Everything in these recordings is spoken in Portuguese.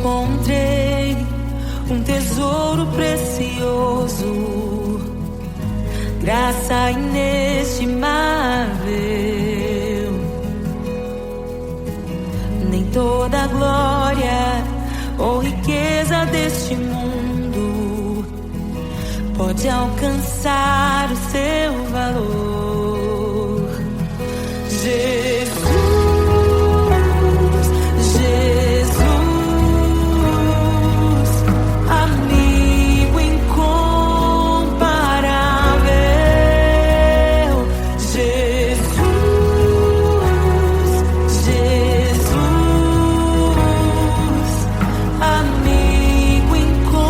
encontrei um tesouro precioso, graça inestimável. Nem toda a glória ou riqueza deste mundo pode alcançar o seu valor. Jesus, amigo incomparável. Jesus, amigo incomparável.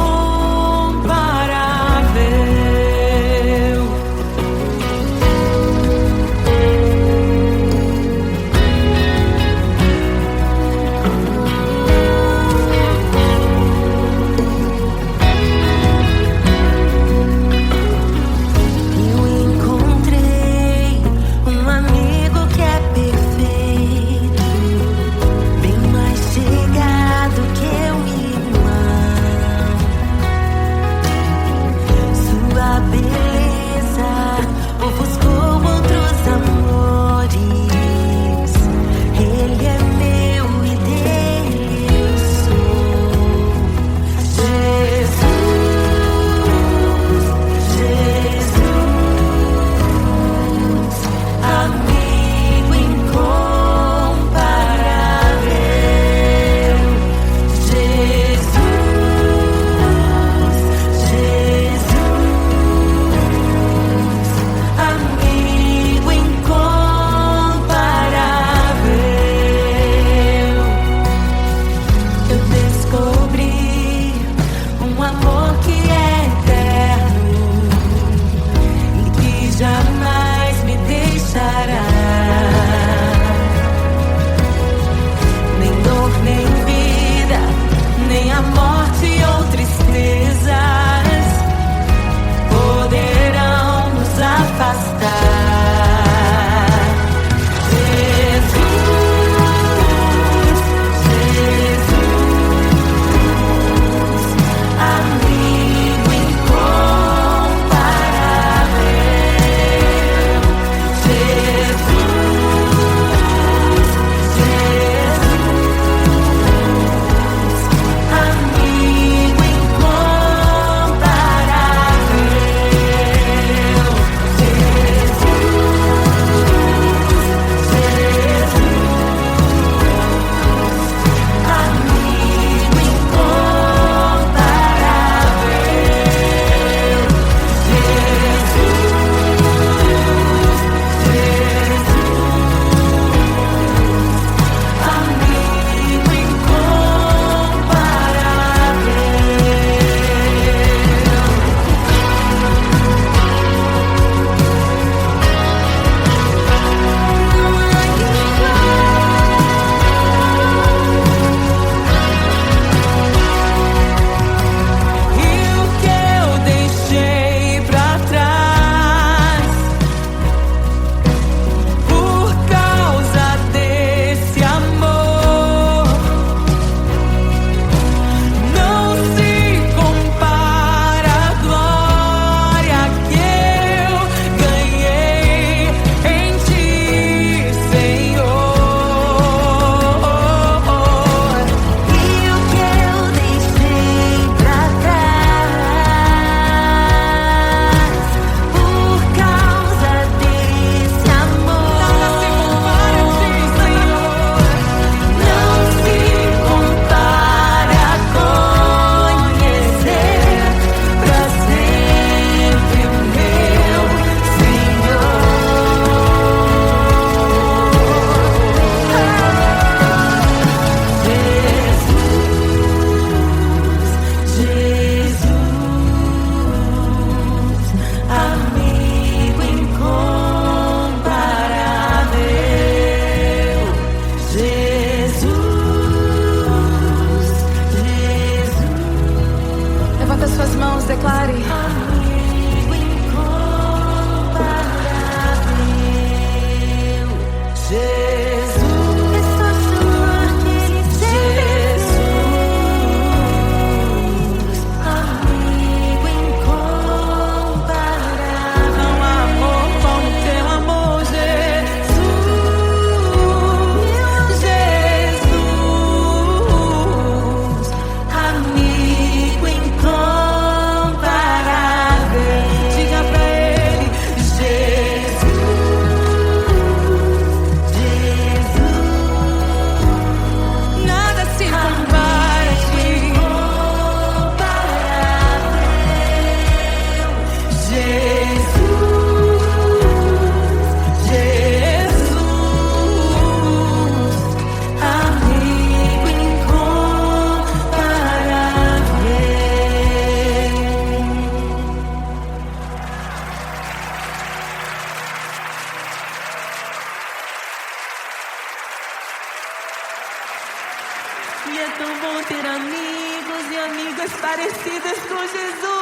E é tão bom ter amigos e amigas parecidas com Jesus.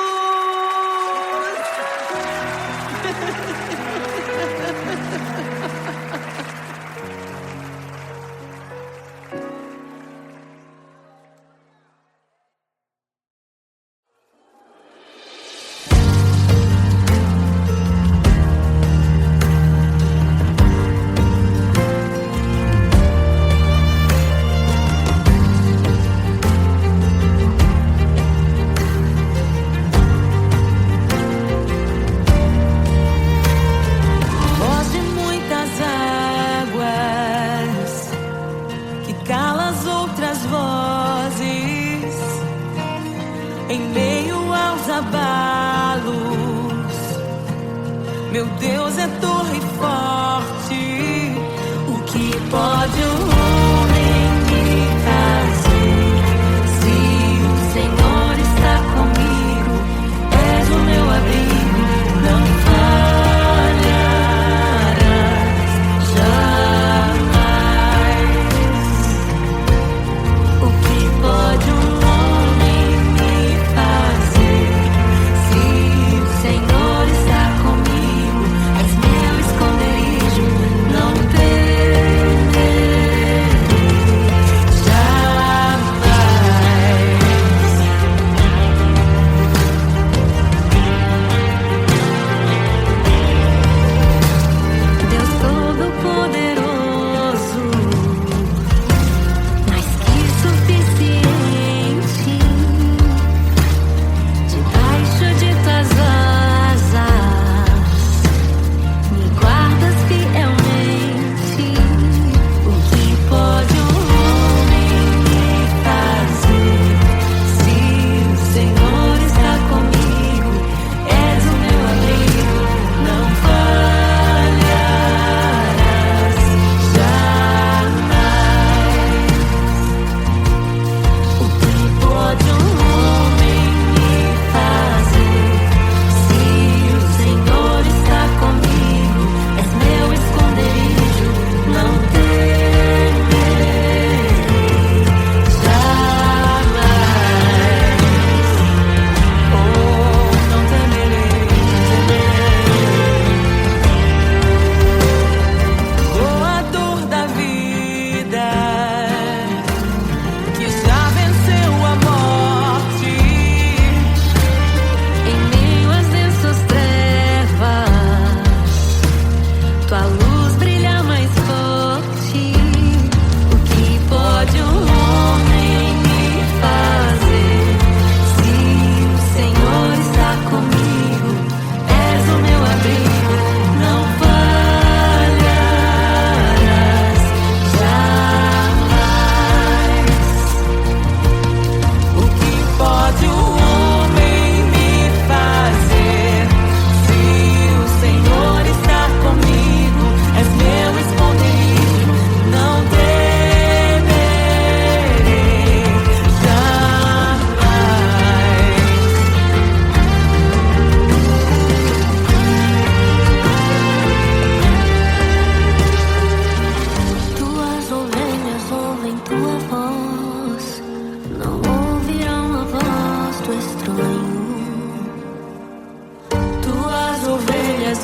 Em meio aos abalos, meu Deus é torre forte. O que pode um homem me fazer? Se o Senhor está comigo, és o meu abrigo, não falharás jamais. O que pode um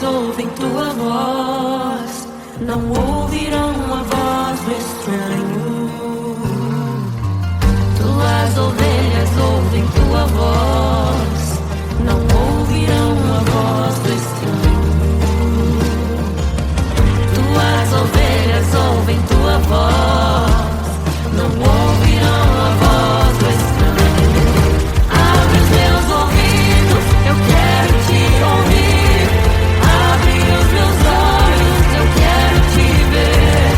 ouvem tua voz, não ouvirão a voz do estranho. Tuas ovelhas ouvem tua voz, não ouvirão a voz do estranho. Tuas ovelhas ouvem tua voz, não ouvirão a voz do estranho. Abre os meus ouvidos, eu quero te ouvir. Abre os meus olhos, eu quero te ver.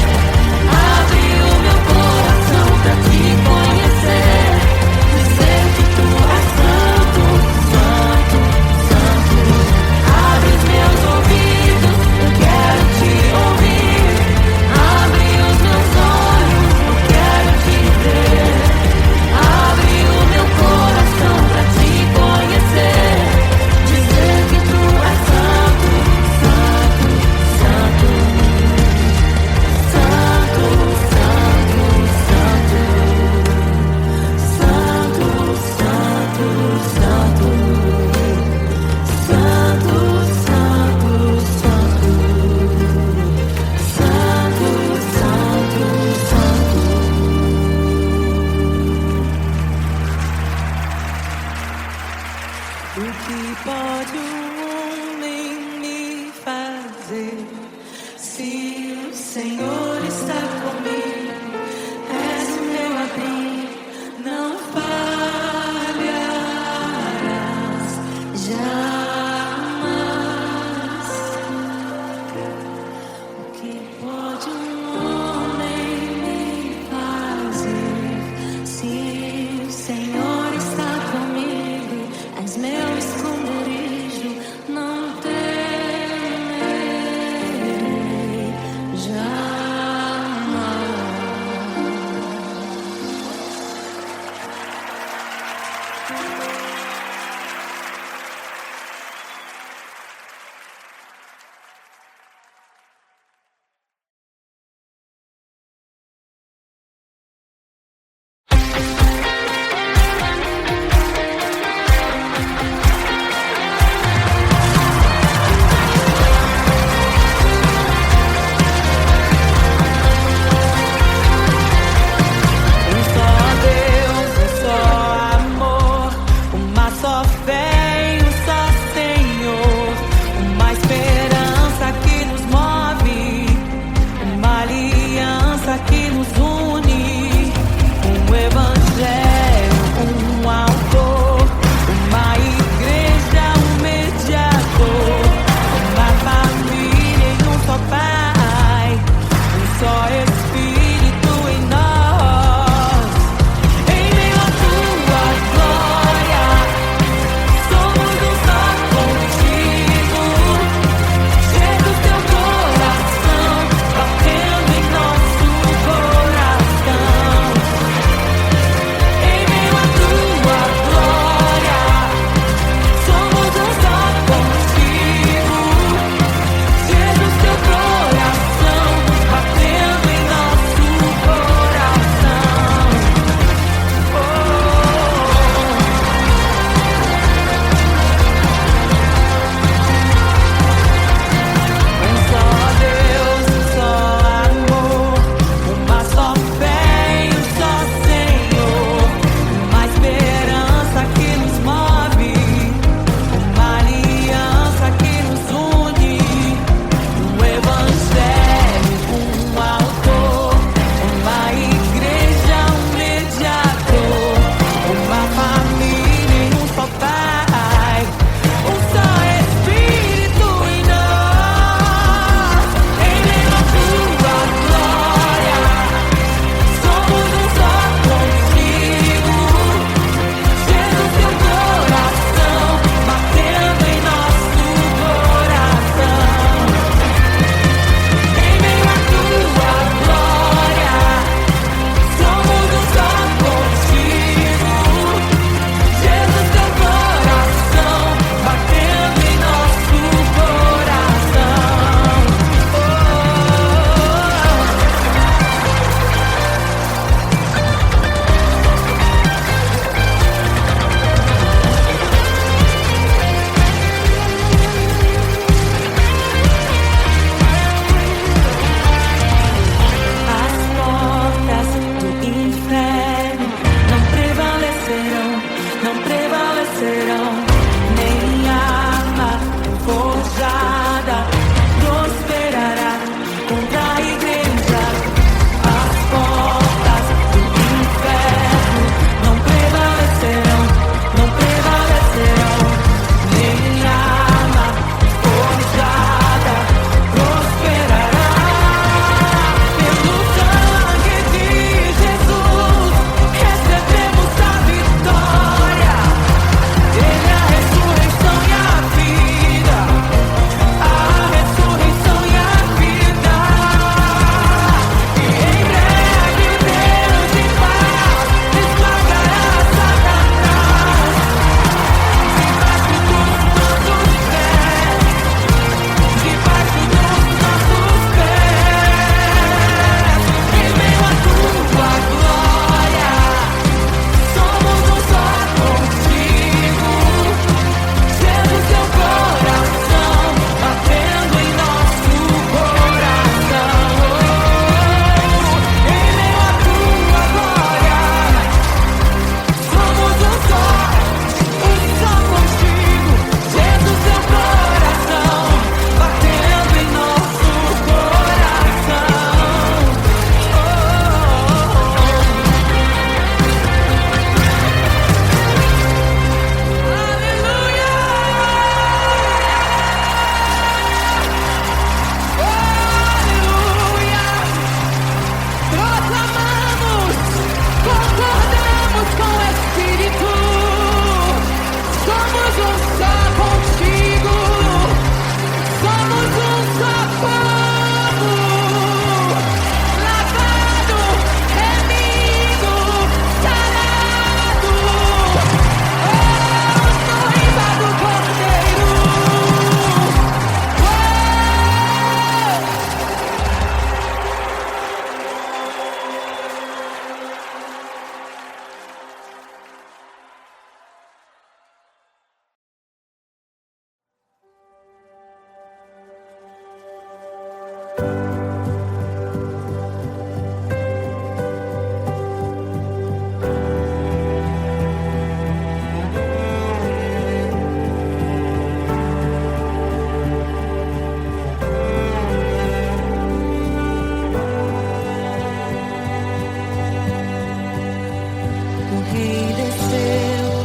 Rei desceu,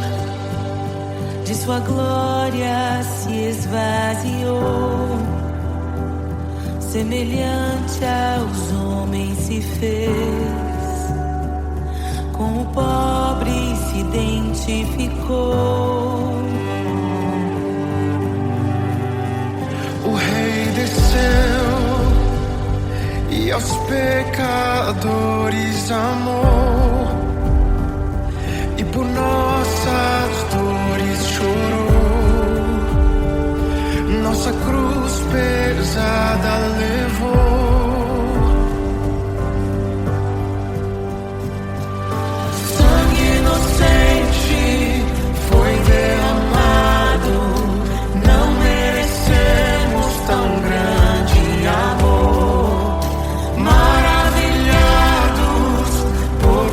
de sua glória se esvaziou, semelhante aos homens se fez, com o pobre se identificou. O Rei desceu e aos pecadores amou, e por nossas dores chorou, nossa cruz pesada levou. Sangue inocente foi derramado, não merecemos tão grande amor. Maravilhados por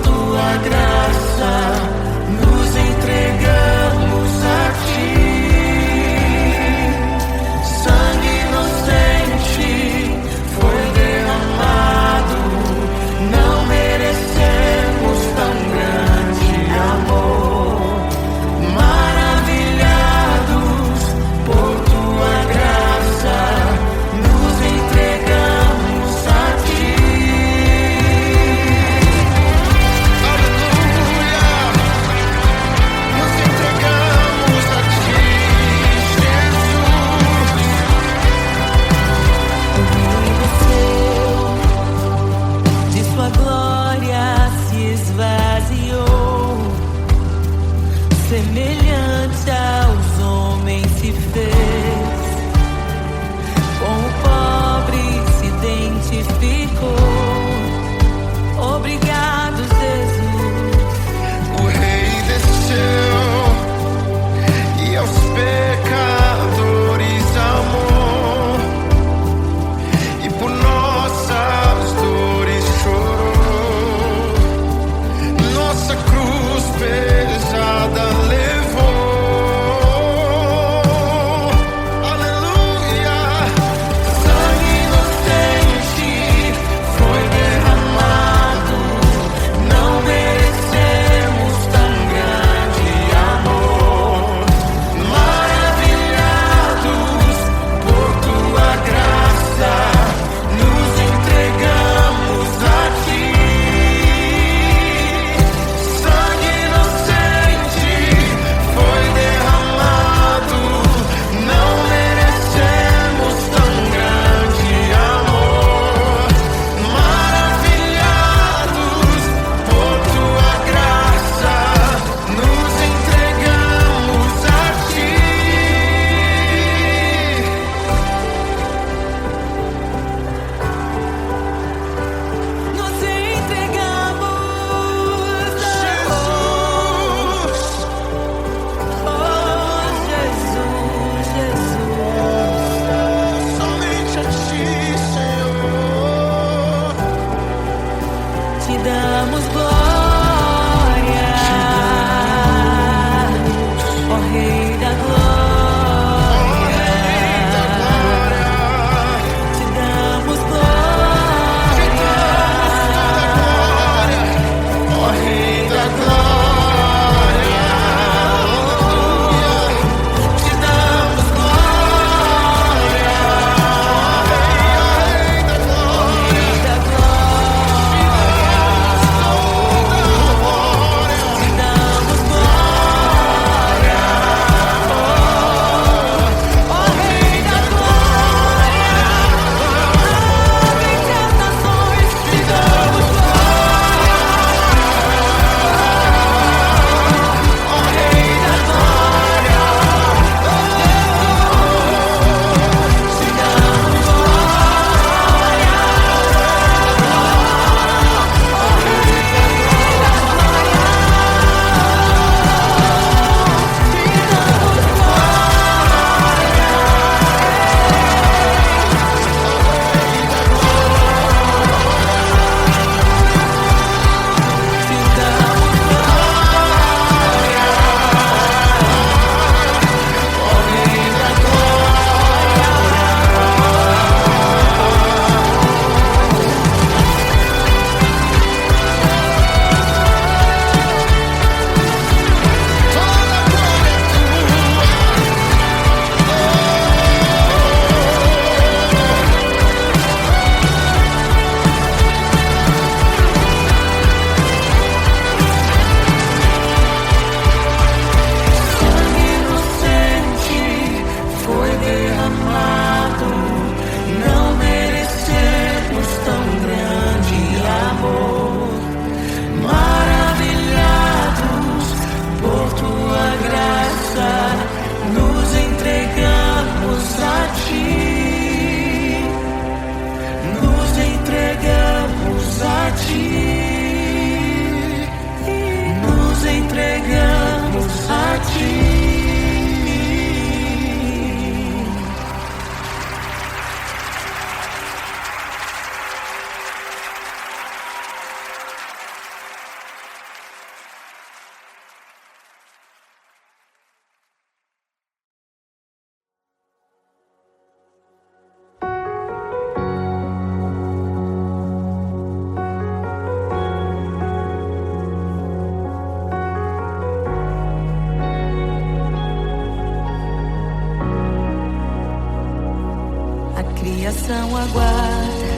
criação aguarda,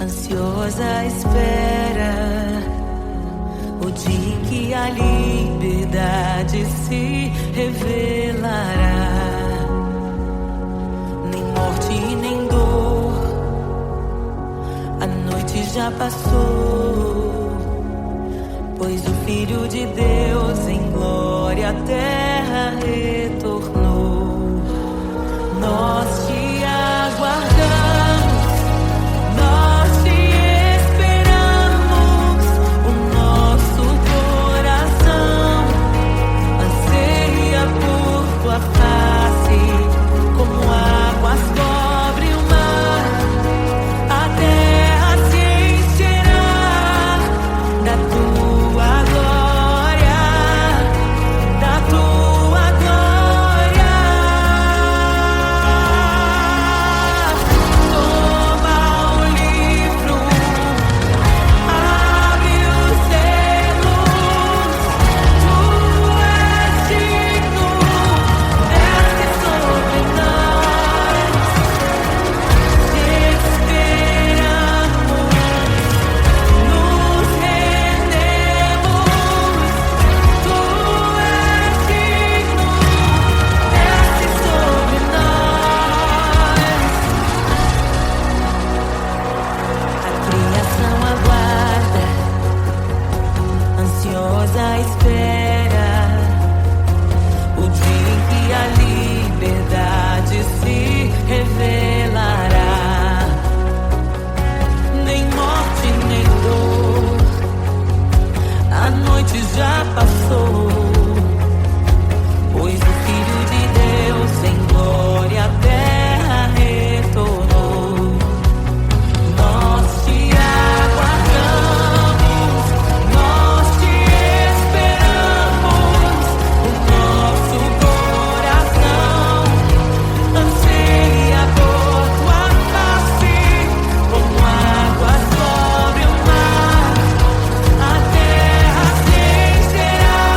ansiosa espera o dia em que a liberdade se revelará. Nem morte nem dor, a noite já passou, pois o Filho de Deus em glória à terra retornou. Nós te aguardamos, nós te esperamos. O nosso coração anseia por tua face, como águas cobrem o mar. A terra se encherá da tua glória, da tua glória. Ansiosa espera o dia em que a liberdade se revelará. Nem morte nem dor, a noite já passou, pois o Filho de Deus em glória à terra retornou. Nós te aguardamos, nós te esperamos. O nosso coração anseia por tua face, como águas sobre o mar. A terra se encherá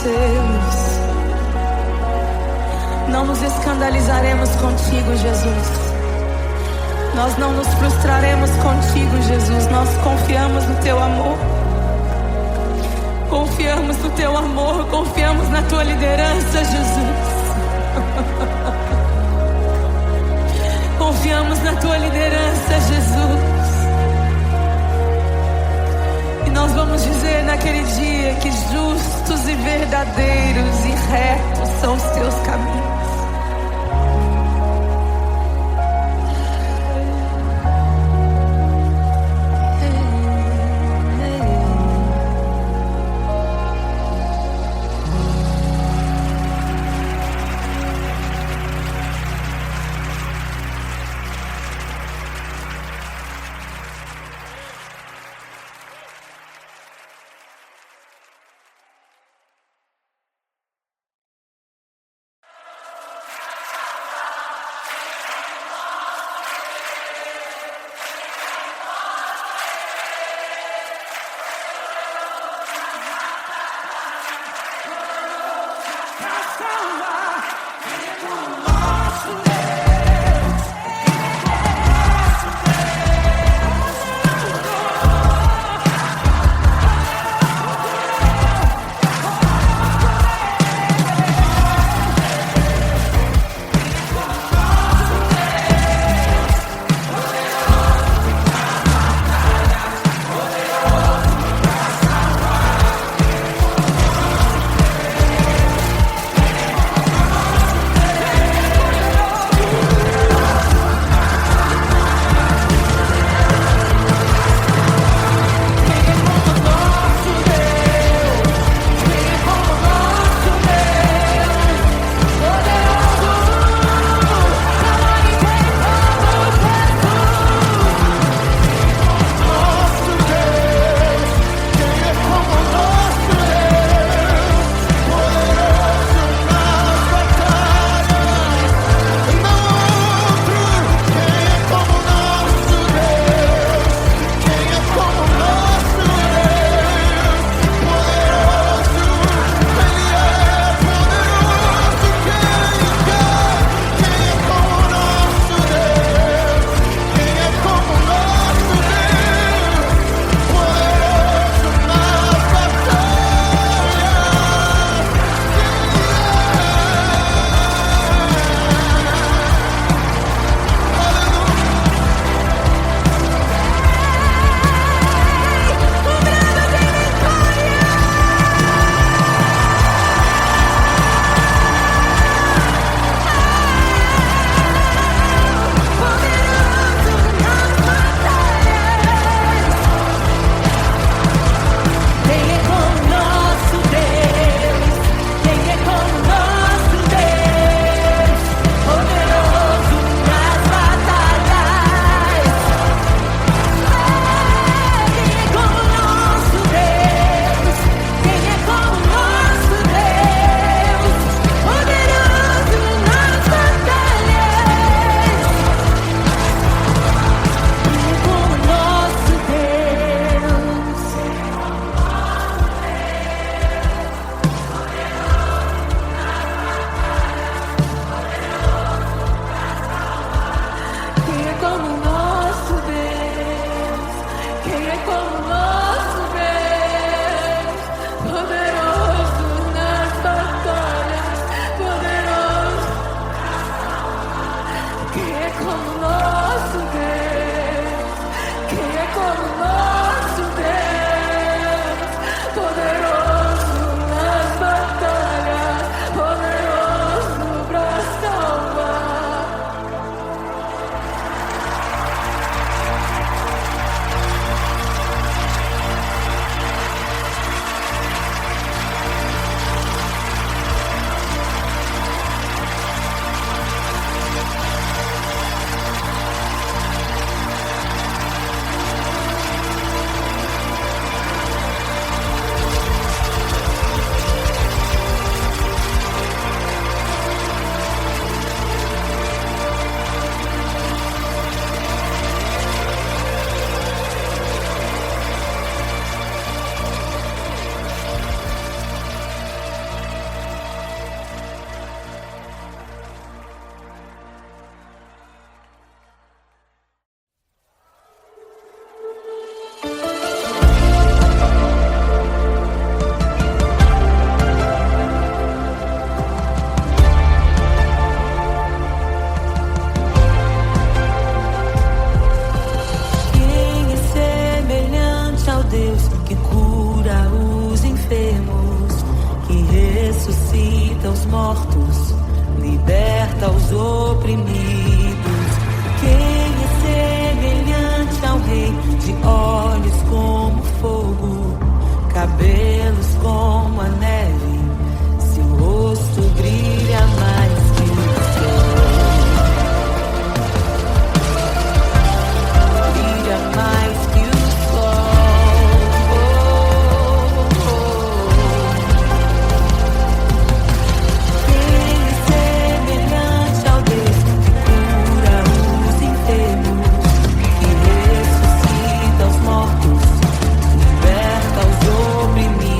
seus. Não nos escandalizaremos contigo, Jesus. Nós não nos frustraremos contigo, Jesus. Nós confiamos no teu amor. Confiamos no teu amor, confiamos na tua liderança, Jesus. Confiamos na tua liderança, Jesus. E nós vamos dizer naquele dia que justos e verdadeiros e retos são os teus caminhos. mortos, liberta os oprimidos. Quem é semelhante ao Rei, de olhos como fogo, cabelos como a neve, seu rosto brilha mais que o sol. Brilha mais que o sol. Quem é semelhante ao Deus que cura os enfermos, que ressuscita os mortos, liberta os oprimidos.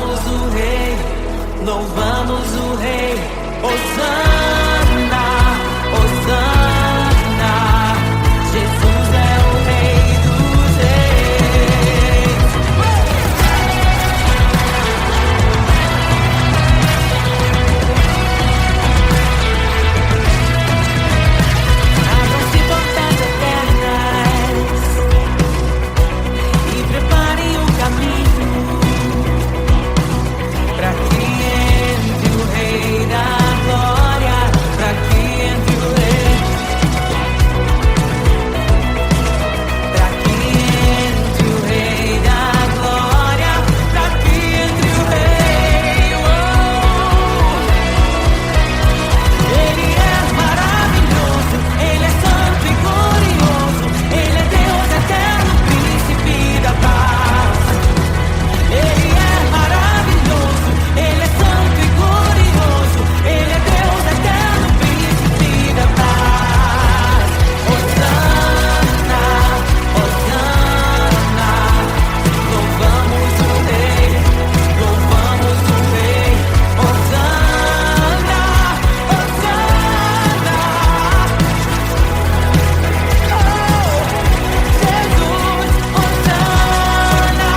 louvamos o Rei, louvamos o Rei. Hosana, Hosana, Jesus é o Rei dos Reis. Abram-se portas eternas e preparem o caminho para que entre o Rei da Glória, para que entre o Rei, para que entre o Rei da Glória, para que entre o Rei. Ele é maravilhoso, Ele é santo e glorioso, Ele é Deus eterno, príncipe da paz. Ele é maravilhoso, Ele é santo e glorioso, Ele é Deus eterno, príncipe da paz. Hosana, Hosana, louvamos o Rei, louvamos o Rei. Hosana, Hosana, Jesus, Hosana,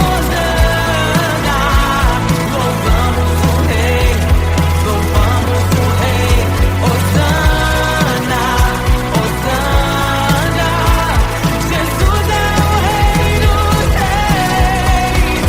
Hosana, louvamos o Rei, louvamos o Rei. Hosana, Hosana, Jesus é o Rei dos Reis.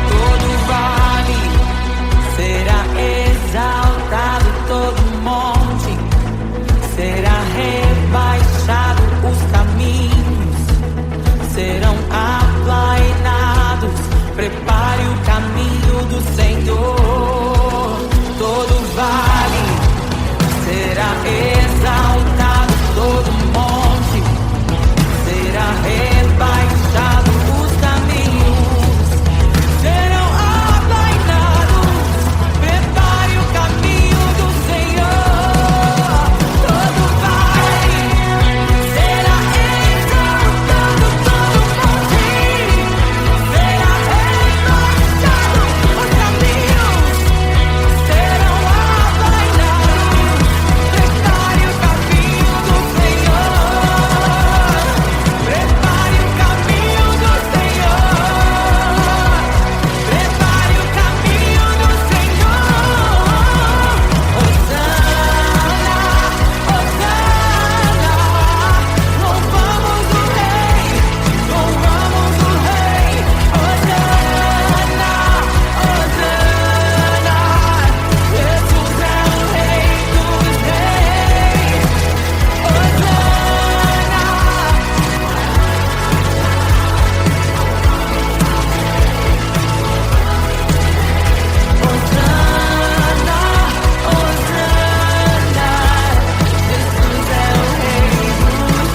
Todo vale será exaltado, todo monte será rebaixado, os caminhos serão aplainados. Prepare o caminho do Senhor. Todo vale será exaltado, todo monte será rebaixado, os caminhos serão aplainados. Prepare o caminho do Senhor. Todo vale será exaltado, todo monte será rebaixado, os caminhos serão aplainados. Prepare o caminho do Senhor. Prepare o caminho do Senhor. Prepare o caminho do Senhor. Hosana, Hosana, louvamos o Rei, louvamos o Rei. Hosana, Hosana, Jesus é o Rei dos Reis. Hosana. Hosana, Hosana, Jesus é o Rei dos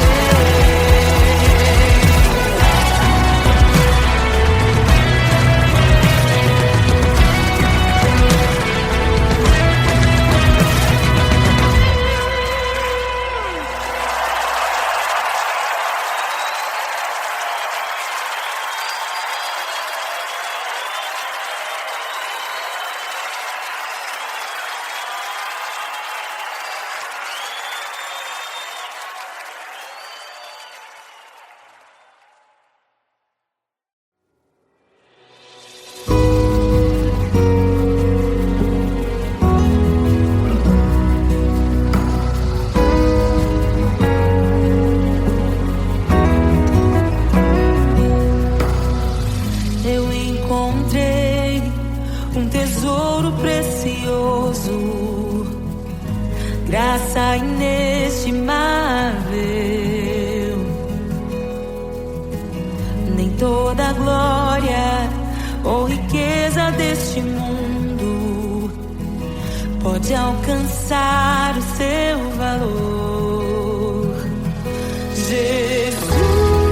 Eu encontrei um tesouro precioso, graça inestimável. Nem toda a glória ou riqueza deste mundo pode alcançar o seu valor. Jesus.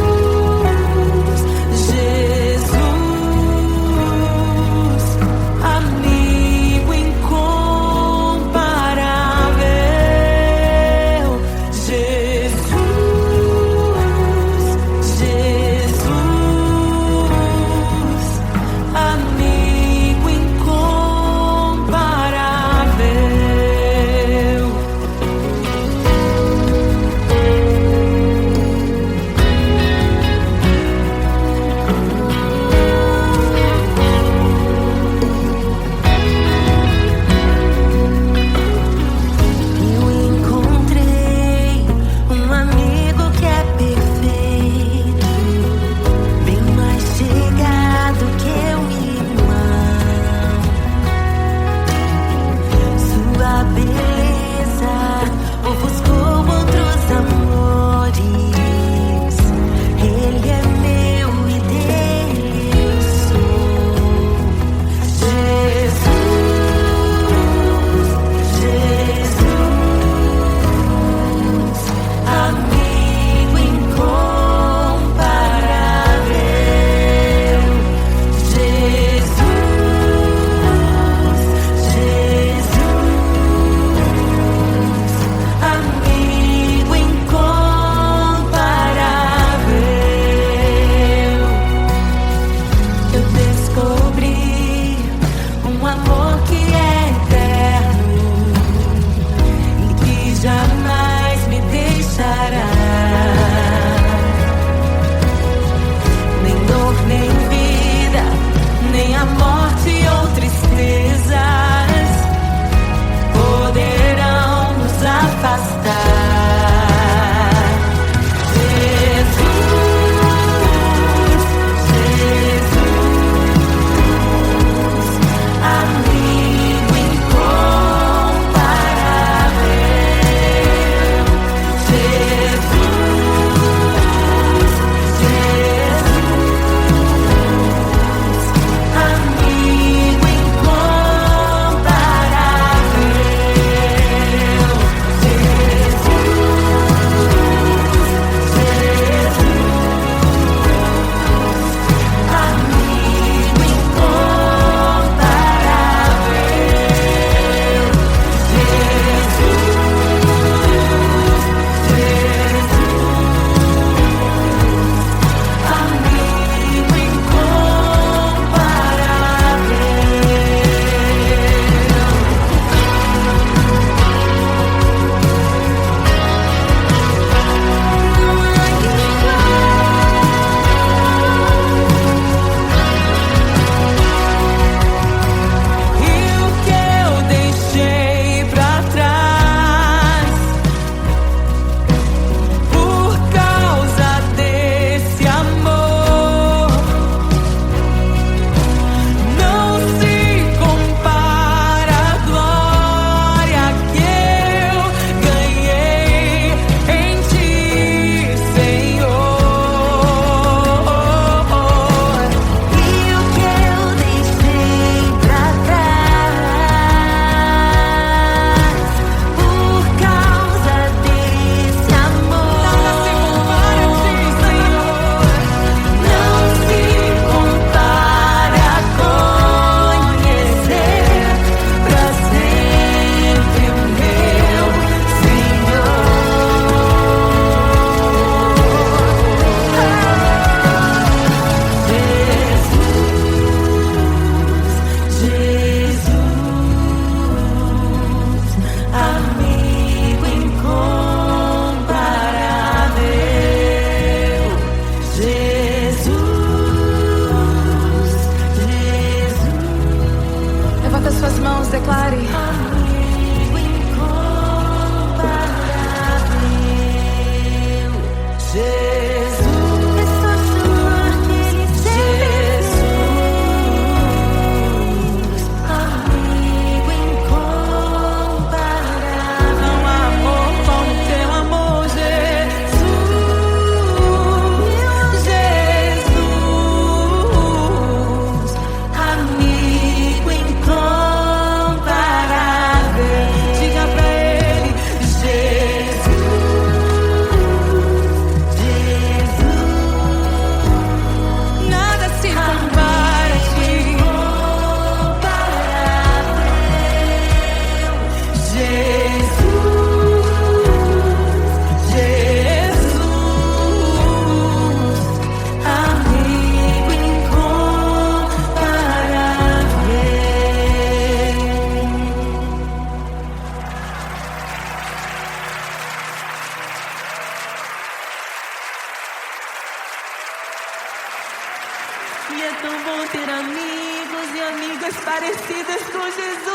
E é tão bom ter amigos e amigas parecidas com Jesus.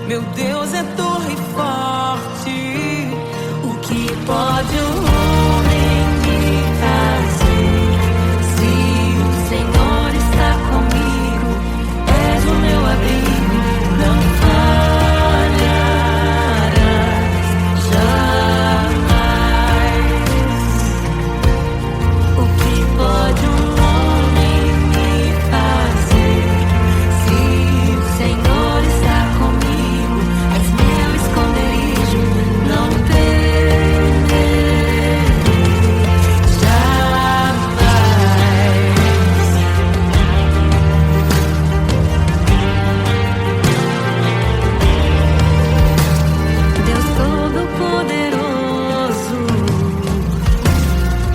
Meu Deus é torre forte. O que pode um homem me fazer? Se o Senhor está comigo, és o meu abrigo, não falharás jamais. O que pode um homem me fazer? Se o Senhor está comigo, és meu esconderijo, não temerei jamais. Deus Todo-Poderoso,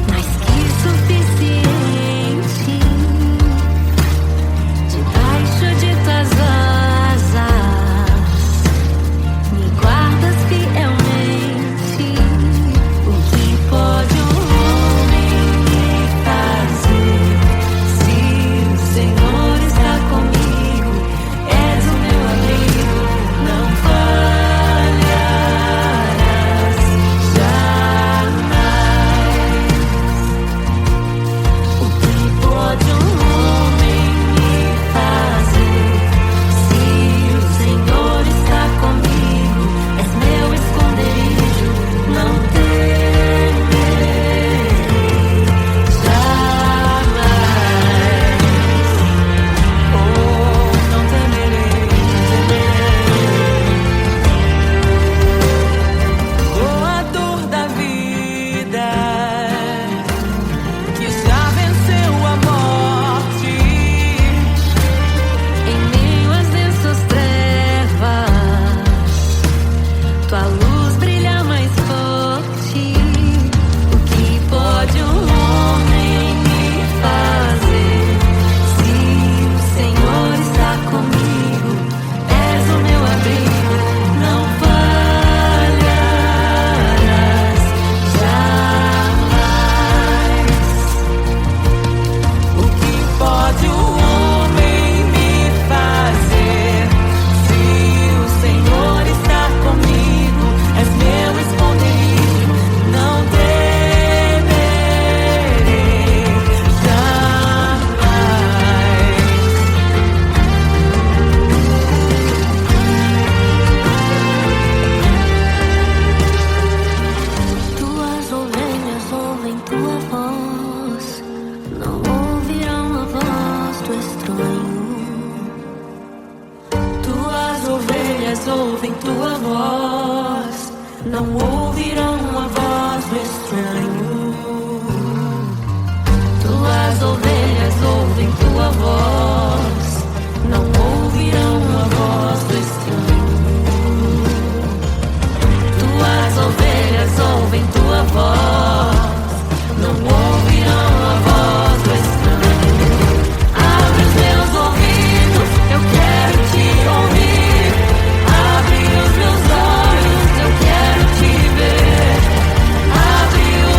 mais que suficiente, debaixo de tuas asas me guardas fielmente. O que pode um homem me fazer? Se o Senhor está comigo, és o meu abrigo, não falharás jamais. O que pode um homem me fazer? Se o Senhor está comigo, és meu esconderijo, não temerei jamais. Oh, não temerei, doador da vida, que já venceu a morte. Em meio às densas trevas, tua luz brilha mais forte. O que pode um homem me fazer? Se o Senhor está comigo, és o meu abrigo, não falharás jamais. O que pode um homem me fazer? Se o Senhor está comigo, és meu esconderijo, não temerei jamais. Tuas ovelhas ouvem tua voz, não ouvirão a voz do estranho. Tuas ovelhas ouvem tua voz, não ouvirão a voz do estranho. Tuas ovelhas ouvem tua voz, não ouvirão a voz do estranho. Tuas ovelhas ouvem tua voz, não ouvirão a voz do estranho. Abre os meus ouvidos, eu quero te ouvir. Abre os meus olhos, eu quero te ver. Abre o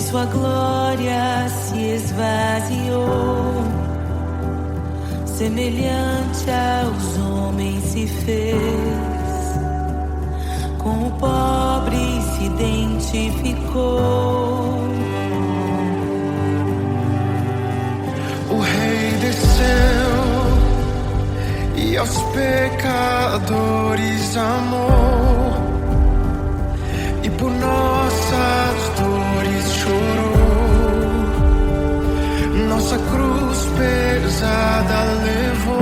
sua glória se esvaziou, semelhante aos homens se fez, com o pobre se identificou. O Rei desceu e aos pecadores amou, e por nossas dores chorou, nossa cruz pesada levou.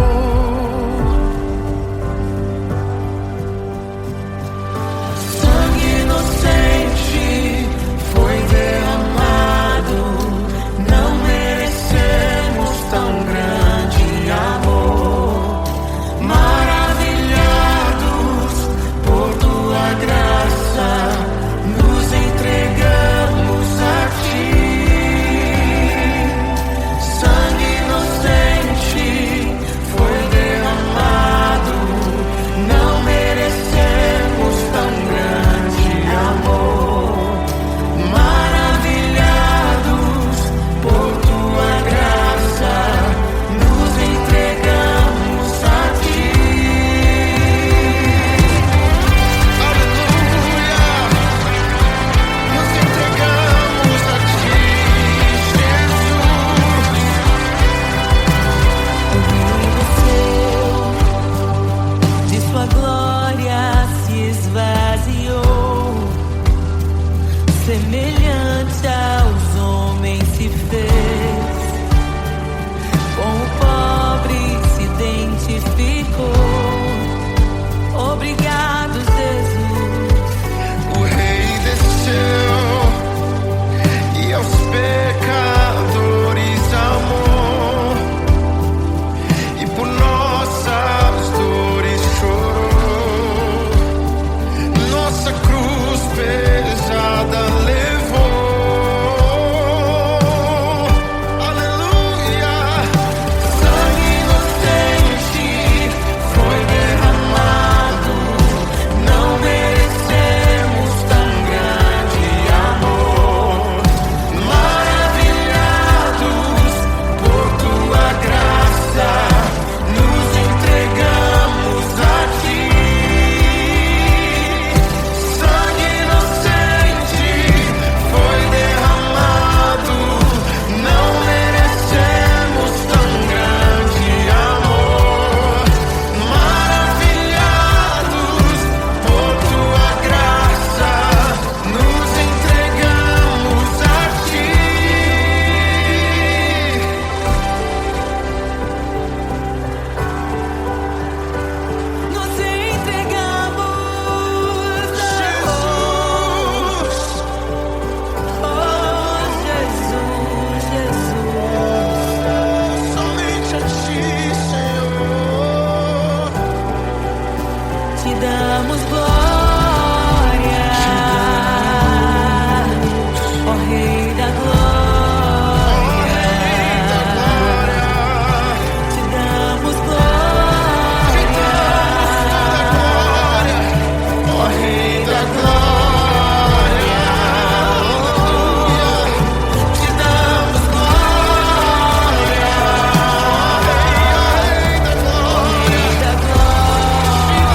Sangue inocente foi derramado, não merecemos tão grande amor. Maravilhados por tua graça, nos entregamos a ti. Sangue inocente foi derramado, não merecemos tão grande amor. Maravilhados por tua graça, nos entregamos a ti. Aleluia! Nos entregamos a ti, Jesus. De sua glória se esvaziou, semelhante aos homens se fez, com o pobre se identificou. Obrigado, Jesus. O Rei desceu e aos pecadores amou, e por nossas dores chorou, nossa cruz pesada levou. Aleluia! Sangue inocente foi derramado, não merecemos tão grande amor. Maravilhados por tua graça, nos entregamos a ti. Sangue inocente foi derramado, não merecemos tão grande amor. Maravilhados por tua graça, nos entregamos a ti. Nos entregamos a Jesus, Oh, Jesus, Jesus. somente a ti, Senhor. Te damos glória, ó Rei da glória. Te damos glória, Ó Rei da glória, te damos glória, ó Rei da glória.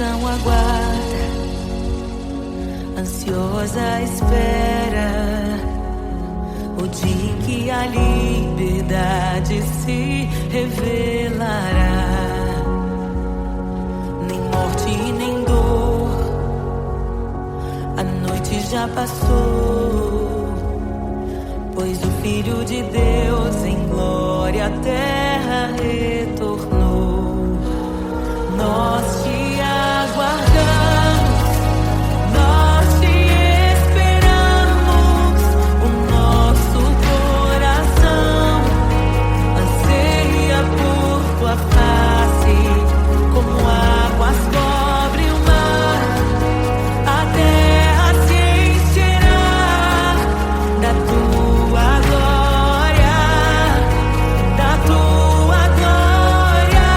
coração aguarda, ansiosa espera o dia em que a liberdade se revelará. Nem morte nem dor, a noite já passou, pois o Filho de Deus em glória à terra retornou. Nós te aguardamos, nós te esperamos. O nosso coração anseia por tua face, como águas cobre o mar. A terra se encherá da tua glória, da tua glória.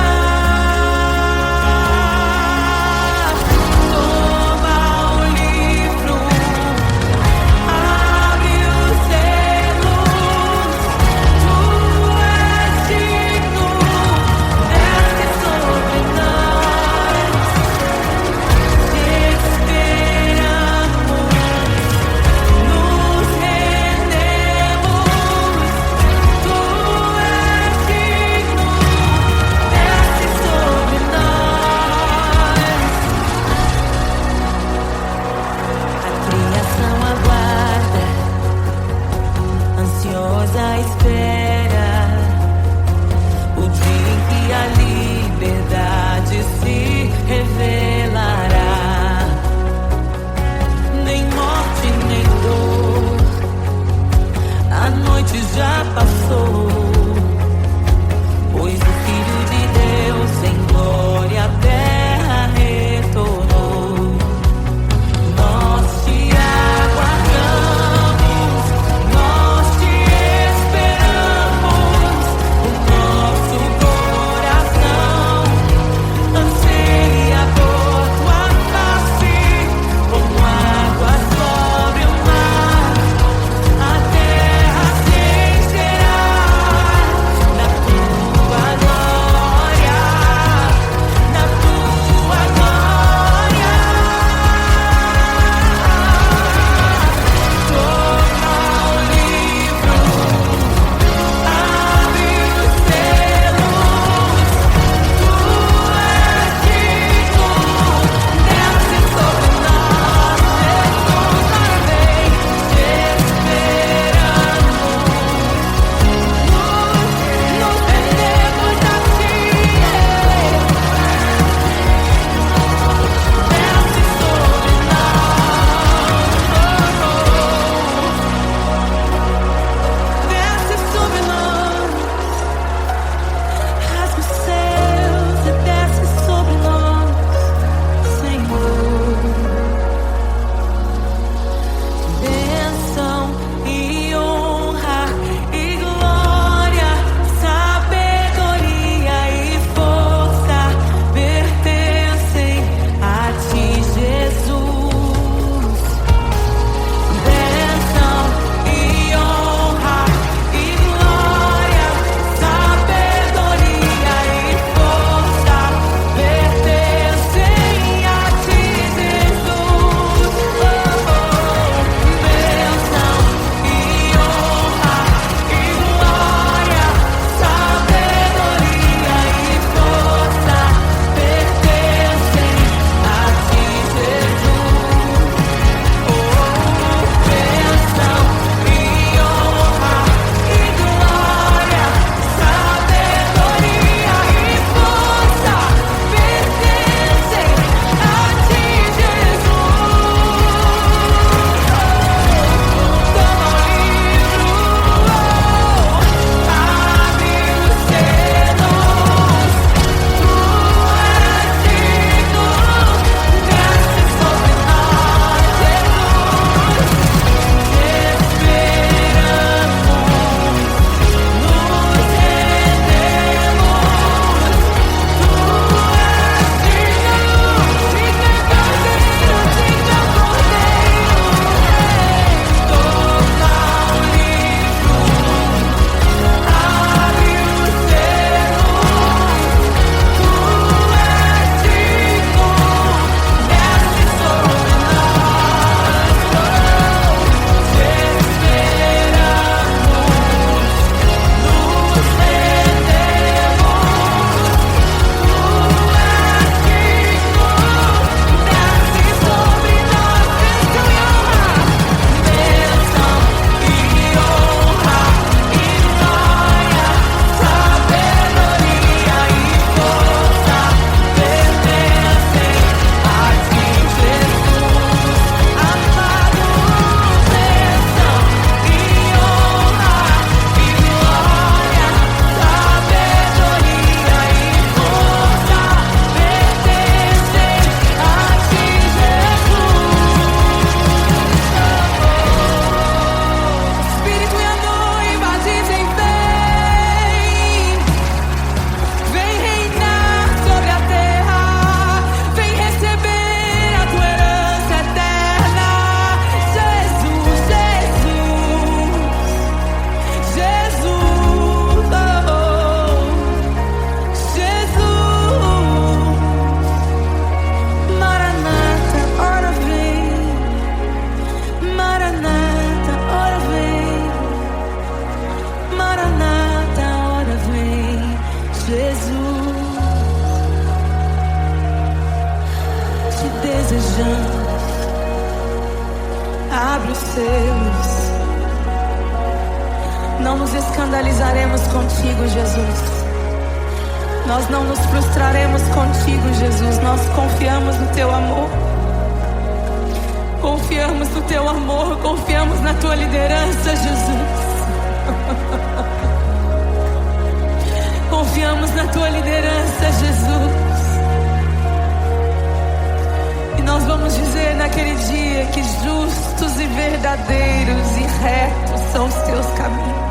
não nos escandalizaremos contigo, Jesus. Nós não nos frustraremos contigo, Jesus. Nós confiamos no teu amor. Confiamos no teu amor, confiamos na tua liderança, Jesus. Confiamos na tua liderança, Jesus. E nós vamos dizer naquele dia que justos e verdadeiros e retos são os teus caminhos.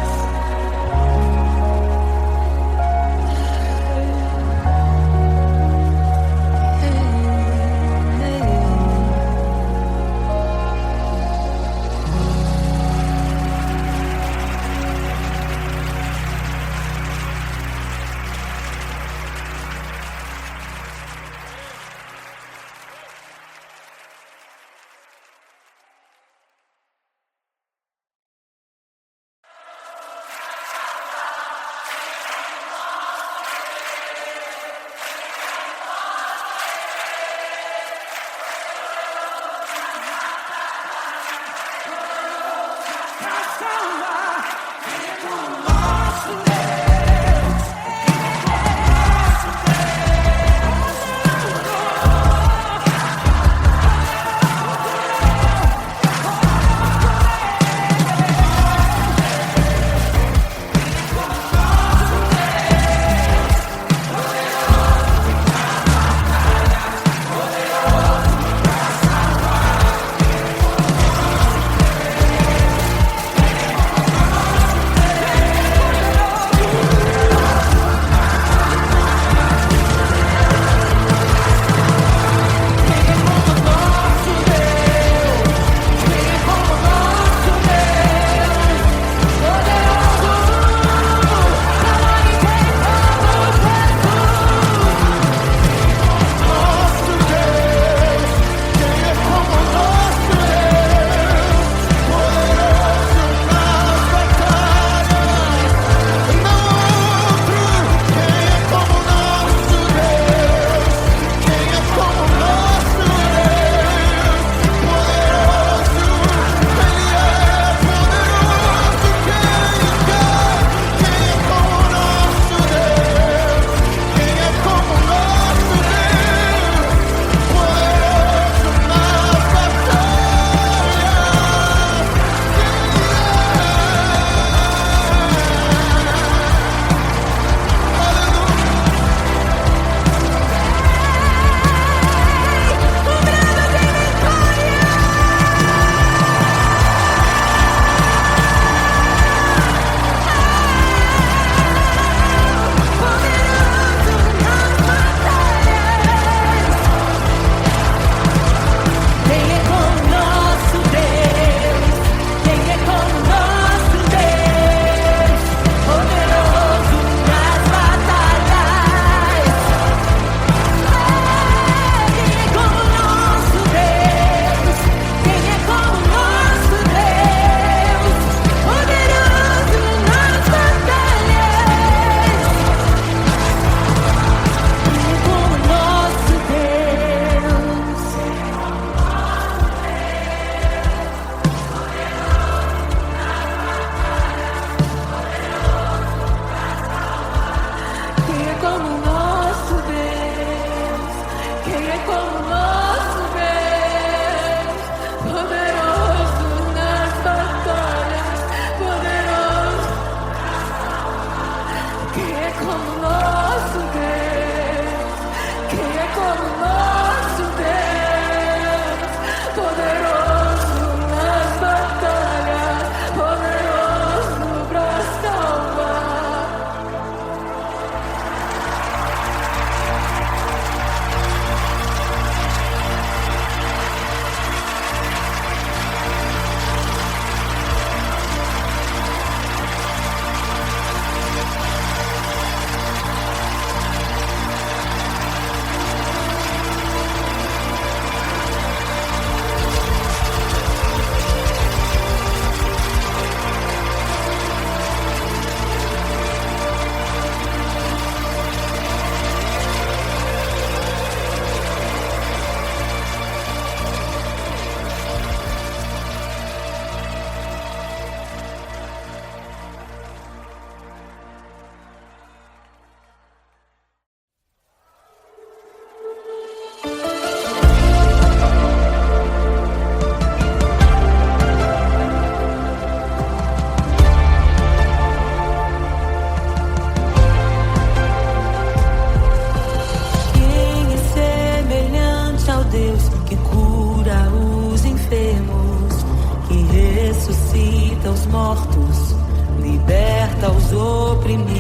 os mortos, liberta os oprimidos.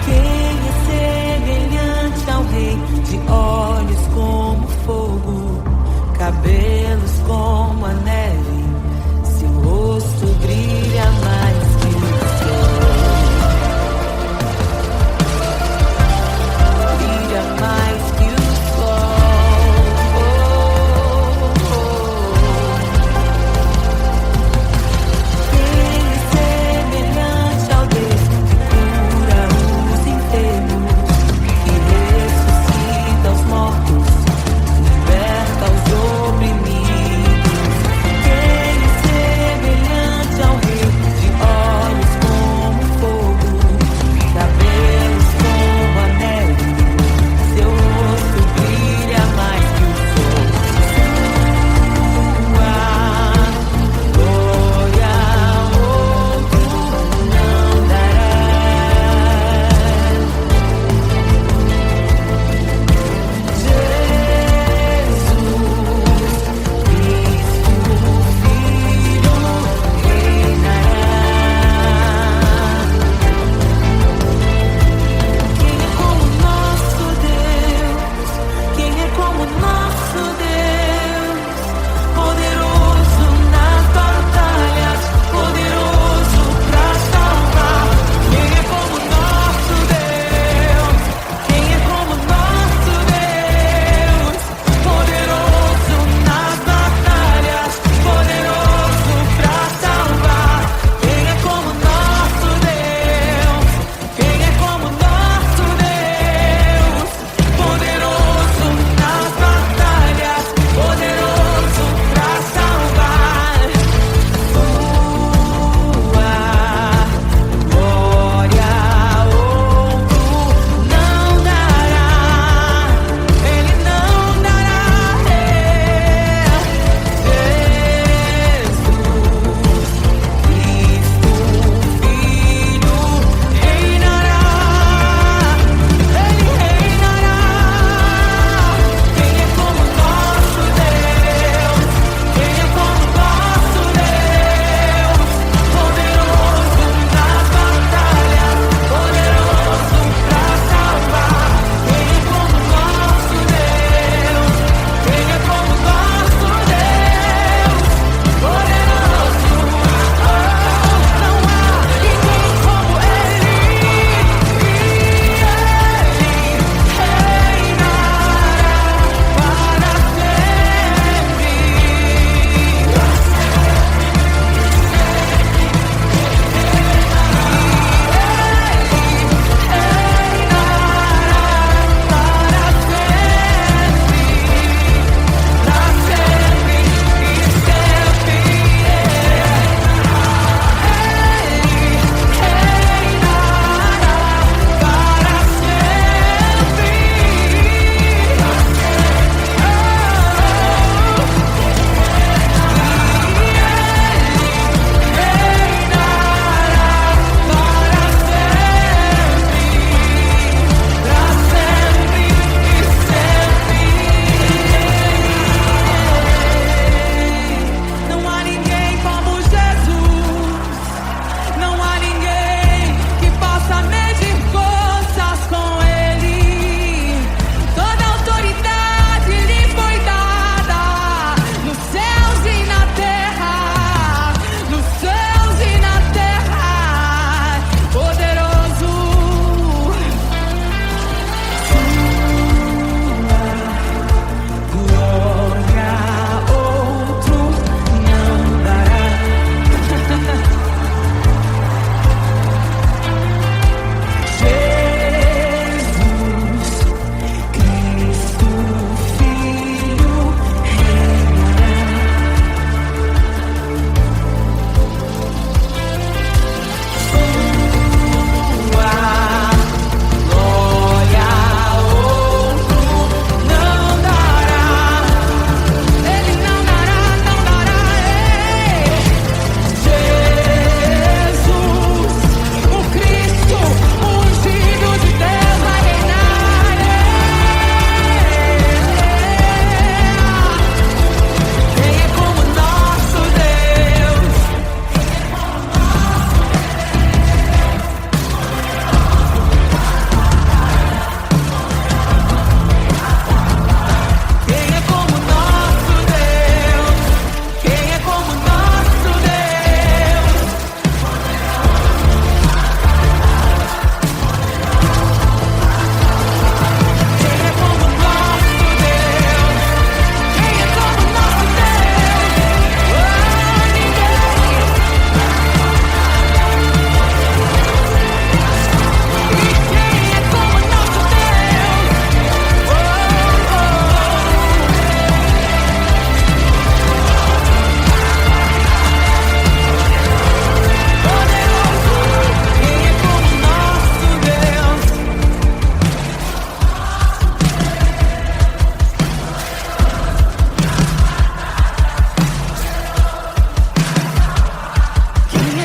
Quem é semelhante ao Rei, de olhos como fogo, cabelos como a neve, seu rosto brilha mais que o sol. Brilha mais que o sol. Quem é semelhante ao Deus que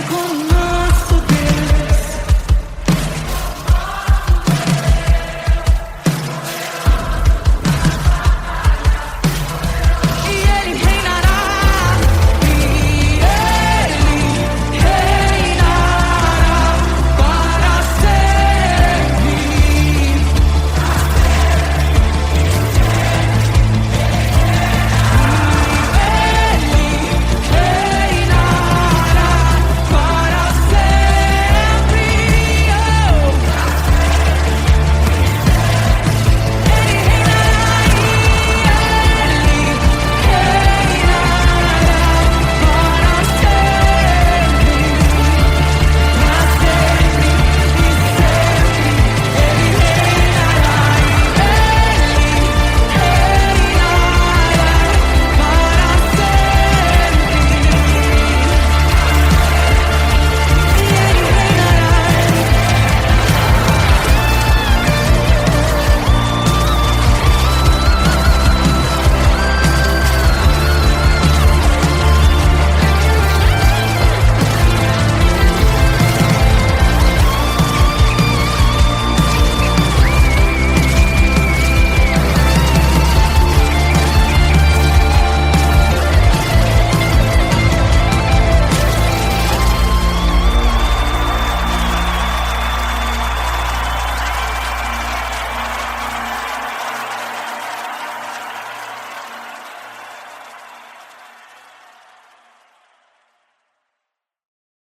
com